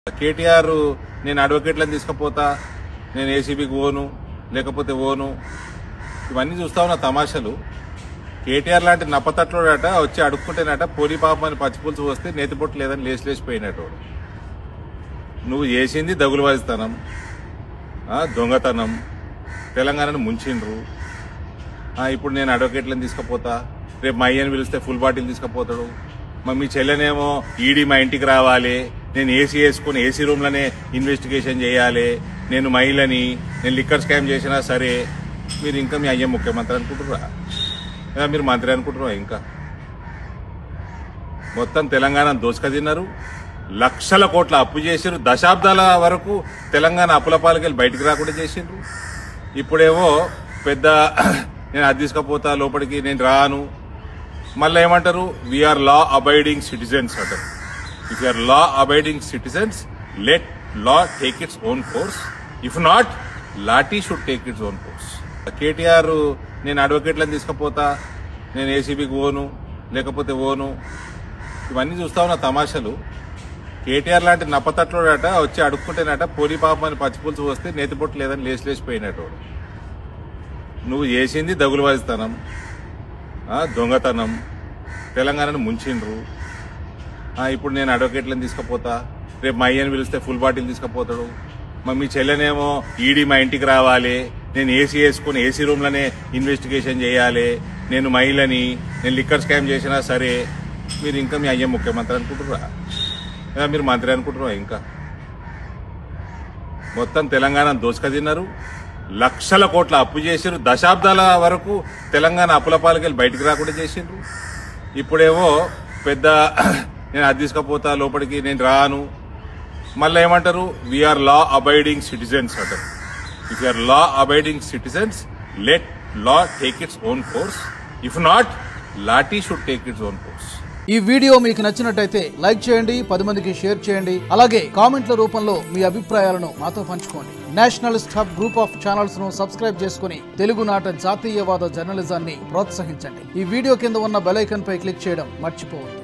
కేటీఆర్ నేను అడ్వకేట్లను తీసుకుపోతా, నేను ఏసీబీకి ఓను లేకపోతే ఓను, ఇవన్నీ చూస్తా ఉన్న తమాషలు. కేటీఆర్ లాంటి నప్పతట్లోడట వచ్చి అడుక్కుంటేనట పోలీ పాపమని పచ్చిపులుసు వస్తే నేతిపొట్టు లేదని లేచిపోయినట్టు. నువ్వు చేసింది దగులుబాజితనం, దొంగతనం, తెలంగాణను ముంచిండ్రు. ఇప్పుడు నేను అడ్వకేట్లను తీసుకుపోతా, రేపు మా అయ్యని పిలిస్తే ఫుల్ బాటిల్ తీసుకుపోతాడు. మీ చెల్లెనేమో ఈడీ మా ఇంటికి రావాలి, నేను ఏసీ వేసుకుని ఏసీ రూమ్లోనే ఇన్వెస్టిగేషన్ చేయాలి, నేను మహిళని, నేను లిక్కర్ స్కామ్ చేసినా సరే. మీరు ఇంకా మీ అయ్య ముఖ్యమంత్రి అనుకుంటున్నారా? మీరు మంత్రి అనుకుంటున్నారా? ఇంకా మొత్తం తెలంగాణ దోసుక తిన్నారు, లక్షల కోట్ల అప్పు చేసారు, దశాబ్దాల వరకు తెలంగాణ అప్పుల పాలకెళ్ళి బయటికి రాకుండా చేసిండ్రు. ఇప్పుడేమో పెద్ద నేను అది తీసుకుపోతా లోపలికి, నేను రాను. మళ్ళీ ఏమంటారు, వీఆర్ లా అబైడింగ్ సిటిజన్స్ అంటారు. If you are law abiding citizens, let law take its own course. If not, lathi should take its own course. KTR నేను అడ్వకేట్లను తీసుకుపోతా, నేను ఏసీబీకి ఓను లేకపోతే ఓను, ఇవన్నీ చూస్తా ఉన్న తమాషలు. కేటీఆర్ లాంటి నప్పతట్లోడట వచ్చి అడుక్కుంటేనట పోలీ పాపమని పచ్చిపులుసు వస్తే నేతిపొట్టు లేదని లేచిపోయినట్టు. నువ్వు చేసింది దగులుబాజితనం, దొంగతనం, తెలంగాణను ముంచిండ్రు. ఇప్పుడు నేను అడ్వకేట్లను తీసుకుపోతా, రేపు మా అయ్యని పిలిస్తే ఫుల్ బాటిల్ తీసుకుపోతాడు. మీ చెల్లెనేమో ఈడీ మా ఇంటికి రావాలి, నేను ఏసీ వేసుకుని ఏసీ రూమ్లోనే ఇన్వెస్టిగేషన్ చేయాలి, నేను మహిళని, నేను లిక్కర్ స్కామ్ చేసినా సరే. మీరు ఇంకా మీ అయ్య ముఖ్యమంత్రి అనుకుంటున్నారా? మీరు మంత్రి అనుకుంటున్నారా? ఇంకా మొత్తం తెలంగాణ దోసుక తిన్నారు, లక్షల కోట్ల అప్పు చేసారు, దశాబ్దాల వరకు తెలంగాణ అప్పుల పాలకెళ్ళి బయటికి రాకుండా చేసిండ్రు. ఇప్పుడేమో పెద్ద నేను అది తీసుకుపోతా లోపలికి, నేను రాను. మళ్ళీ ఏమంటారు, వీఆర్ లా అబైడింగ్ సిటిజన్స్ అంటారు. If you are law abiding citizens, let law take its own course. If not, lathi should take its own course. ఈ వీడియో మీకు నచ్చినట్టయితే లైక్ చేయండి, 10 మందికి షేర్ చేయండి. అలాగే కామెంట్ల రూపంలో మీ అభిప్రాయాలను మాతో పంచుకోండి. Nationalist hub group of channels ను సబ్స్క్రైబ్ చేసుకుని తెలుగునాట జాతీయవాద జర్నలిజాన్ని ప్రోత్సహించండి. ఈ వీడియో కింద ఉన్న బెల్ ఐకాన్ పై క్లిక్ చేయడం మర్చిపోవద్దు.